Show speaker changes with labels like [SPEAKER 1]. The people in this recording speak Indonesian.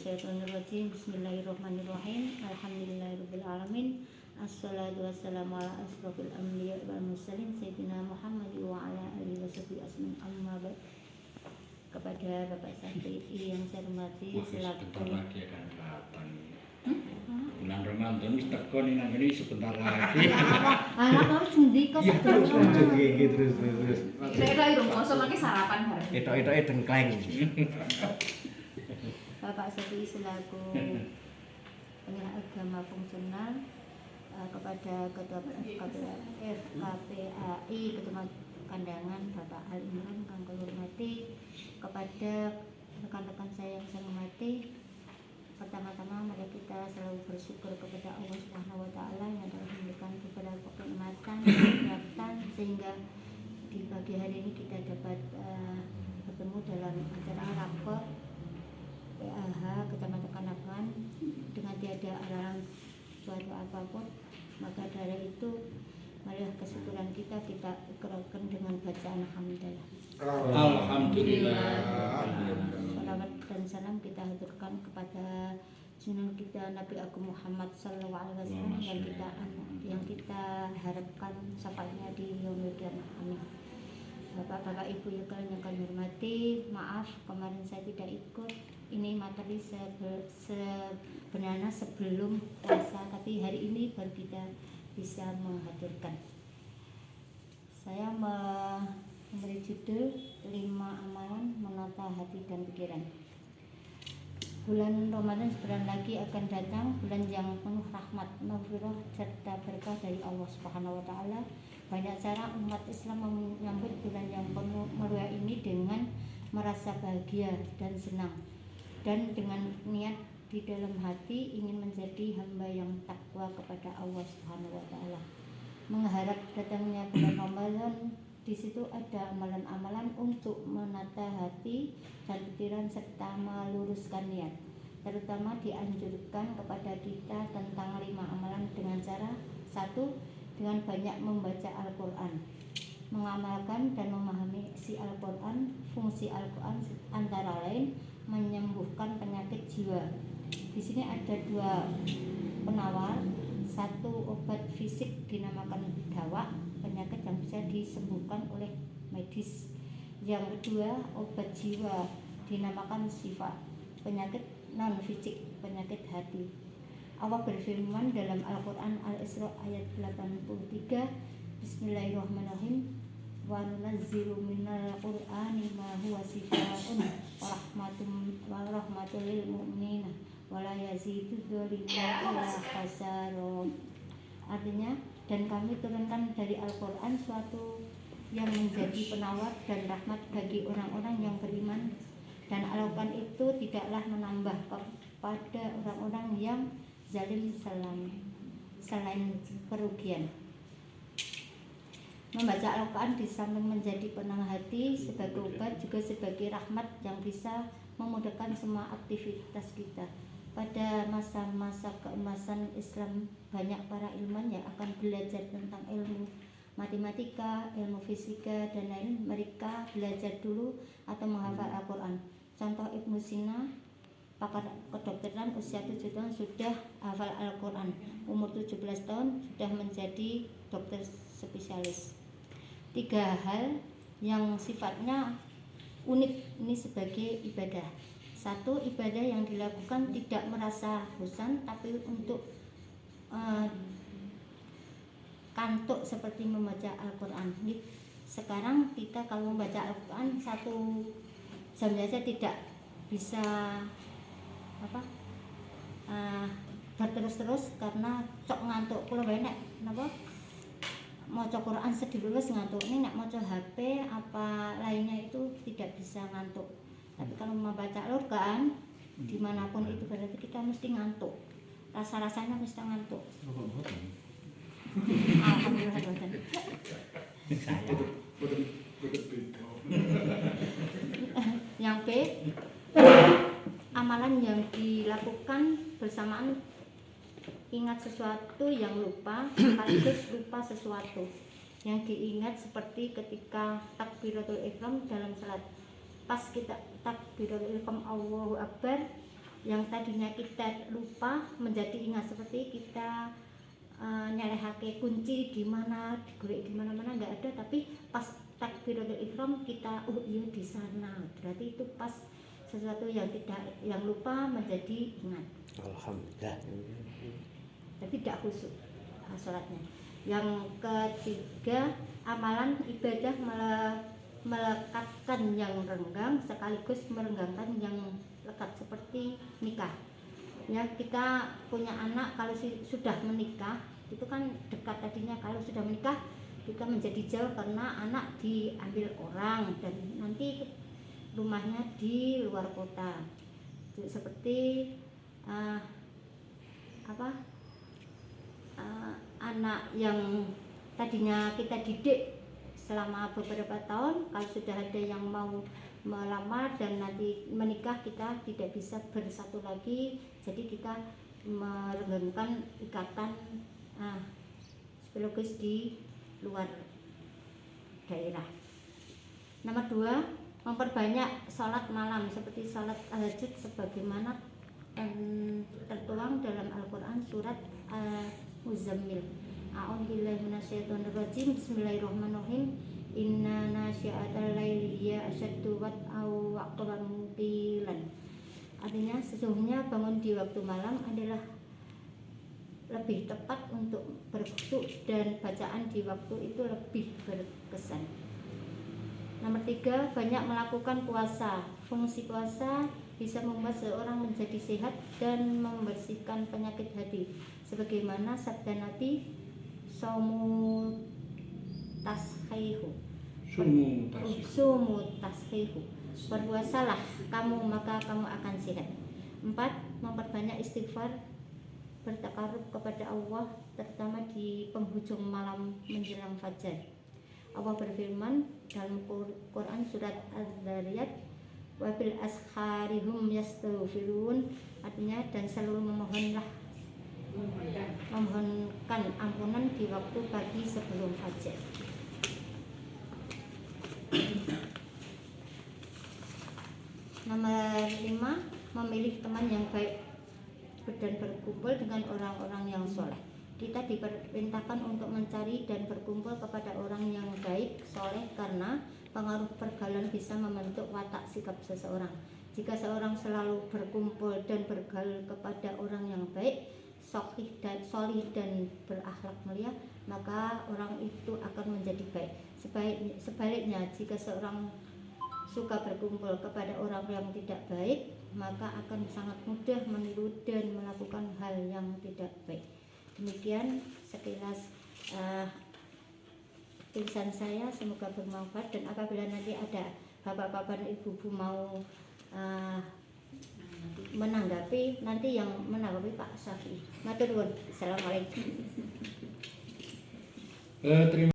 [SPEAKER 1] minasyaitonirrajim. Bismillahirrahmanirrahim. Alhamdulillahirabbil alamin. Assalatu wassalamu ala asrofil anbiya wal mursalin sayyidina Muhammad wa ala alihi washabihi ajmain. Amma ba'd. Kepada Bapak Santri yang saya hormati selaku
[SPEAKER 2] lagi akan datang. Bulan Ramadan wis teko ning ngene sebentar lagi.
[SPEAKER 1] Harus ngendika
[SPEAKER 3] terus lanjut iki terus.
[SPEAKER 4] Kira-kira irung poso mangke sarapan bareng.
[SPEAKER 3] Etok-etoke dengkleng.
[SPEAKER 1] Bapak Santri selaku penyelenggara agama fungsional kepada Ketua FKPAI Ketua Kandangan Bapak Al Imran kang kula hormati, kepada rekan-rekan saya yang saya hormati. Pertama-tama mari kita selalu bersyukur kepada Allah Subhanahu wa taala yang telah memberikan beberapa kenikmatan dan kesehatan sehingga di pagi hari ini kita dapat bertemu dalam acara rapor PAH Kecamatan Kandangan dengan tiada halangan suatu apapun. Maka dari itu marilah kesyukuran kita ikrarkan dengan bacaan alhamdulillah.
[SPEAKER 2] Alhamdulillah.
[SPEAKER 1] Salawat dan salam kita haturkan kepada junjungan kita Nabi Agung Muhammad sallallahu alaihi wasallam yang kita harapkan syafaatnya di yaumil qiyamah. Amin. Bapak-bapak, Ibu yang kalian hormati, maaf kemarin saya tidak ikut. Ini materi sebenarnya sebelum puasa, tapi hari ini baru kita bisa menghadirkan. Saya memberi judul 5 amalan menata hati dan pikiran. Bulan Ramadan sebentar lagi akan datang, bulan yang penuh rahmat, maghfirah serta berkah dari Allah Subhanahu wa taala. Banyak cara umat Islam menyambut bulan yang penuh meriah ini dengan merasa bahagia dan senang, dan dengan niat di dalam hati ingin menjadi hamba yang takwa kepada Allah Subhanahu wa taala. Mengharap datangnya bulan Ramadan, di situ ada amalan-amalan untuk menata hati dan pikiran serta meluruskan niat. Terutama dianjurkan kepada kita tentang 5 amalan dengan cara 1. Dengan banyak membaca Al-Quran, mengamalkan dan memahami isi Al-Quran. Fungsi Al-Quran antara lain menyembuhkan penyakit jiwa. Di sini ada 2 penawar. 1 obat fisik dinamakan dawa, penyakit yang bisa disembuhkan oleh medis. Yang kedua obat jiwa dinamakan syifa, penyakit non fisik, penyakit hati. Allah berfirman dalam Al-Quran Al-Isra ayat 83, Bismillahirrahmanirrahim, wa nunazzilu minal qur'ani ma huwa shifaa'un wa rahmatul lil mu'minina wa la yazidu dzalimina illa khasara. Artinya, dan kami turunkan dari Al-Quran suatu yang menjadi penawar dan rahmat bagi orang-orang yang beriman, dan Al-Quran itu tidaklah menambah kepada orang-orang yang zalim selain kerugian. Membaca Al-Quran di samping menjadi penenang hati sebagai obat, juga sebagai rahmat yang bisa memudahkan semua aktivitas kita. Pada masa-masa keemasan Islam, banyak para ilmuwan yang akan belajar tentang ilmu matematika, ilmu fisika, dan lain. Mereka belajar dulu atau menghafal Al-Quran. Contoh Ibnu Sina, pakar kedokteran, usia 7 tahun sudah hafal Al-Quran, umur 17 tahun sudah menjadi dokter spesialis. 3 hal yang sifatnya unik ini sebagai ibadah. 1. Ibadah yang dilakukan tidak merasa bosan, tapi untuk kantuk seperti membaca Al-Quran. Sekarang kita kalau membaca Al-Quran 1 jam saja tidak bisa berterus-terus karena cok ngantuk. Kula nek napa maca Quran sedih lulus ngantuk, ini nek maca HP apa lainnya itu tidak bisa ngantuk. Tapi kalau membaca Al-Quran dimanapun itu berarti kita mesti ngantuk, rasa-rasanya mesti ngantuk. Alhamdulillah. Yang B, amalan yang dilakukan bersamaan ingat sesuatu yang lupa, sekaligus lupa sesuatu yang diingat, seperti ketika takbiratul ihram dalam salat. Pas kita takbiratul ihram Allahu Akbar, yang tadinya kita lupa menjadi ingat, seperti kita nyelehake kunci di mana, digorek di mana-mana nggak ada, tapi pas takbiratul ihram kita oh iya di sana, berarti itu pas sesuatu yang lupa menjadi ingat.
[SPEAKER 3] Alhamdulillah.
[SPEAKER 1] Jadi tidak khusyuk sholatnya. Yang ketiga, amalan ibadah melekatkan yang renggang sekaligus merenggangkan yang lekat, seperti nikah. Ya, kita punya anak kalau sudah menikah itu kan dekat tadinya, kalau sudah menikah kita menjadi jauh karena anak diambil orang dan nanti rumahnya di luar kota. Seperti anak yang tadinya kita didik selama beberapa tahun, kalau sudah ada yang mau melamar dan nanti menikah, kita tidak bisa bersatu lagi, jadi kita merenggangkan ikatan psikologis di luar daerah. Nomor 2, memperbanyak sholat malam seperti sholat tahajud sebagaimana tertuang dalam Al-Quran surat Al-Muzammil. A'udzubillahi minasyaitonirrajim. Bismillahirrahmanirrahim. Inna nasyi'atal laili hiya asyaddu wat'aw wa aqwamu qilan. Artinya sesungguhnya bangun di waktu malam adalah lebih tepat untuk berkhusyuk dan bacaan di waktu itu lebih berkesan. Nomor 3, banyak melakukan puasa. Fungsi puasa bisa membuat seorang menjadi sehat dan membersihkan penyakit hati, sebagaimana sabda Nabi, Sumu tashihu, berpuasalah kamu maka kamu akan sehat. 4, memperbanyak istighfar, bertakarub kepada Allah terutama di penghujung malam menjelang fajar. Allah berfirman dalam Quran surat Az-Zariyat, wa bil asharihum yastaghfirun, artinya dan selalu memohonkan ampunan di waktu pagi sebelum fajar. Nomor 5, memilih teman yang baik dan berkumpul dengan orang-orang yang soleh. Kita diperintahkan untuk mencari dan berkumpul kepada orang yang baik, soleh, karena pengaruh pergaulan bisa membentuk watak sikap seseorang. Jika seorang selalu berkumpul dan bergaul kepada orang yang baik, solih dan berakhlak mulia, maka orang itu akan menjadi baik. Sebaliknya, jika seorang suka berkumpul kepada orang yang tidak baik, maka akan sangat mudah meniru dan melakukan hal yang tidak baik. Demikian sekilas tulisan saya, semoga bermanfaat, dan apabila nanti ada bapak-bapak dan ibu-ibu mau menanggapi, nanti yang menanggapi Pak Syafi'i. Matur nuwun. Assalamualaikum.
[SPEAKER 2] Terima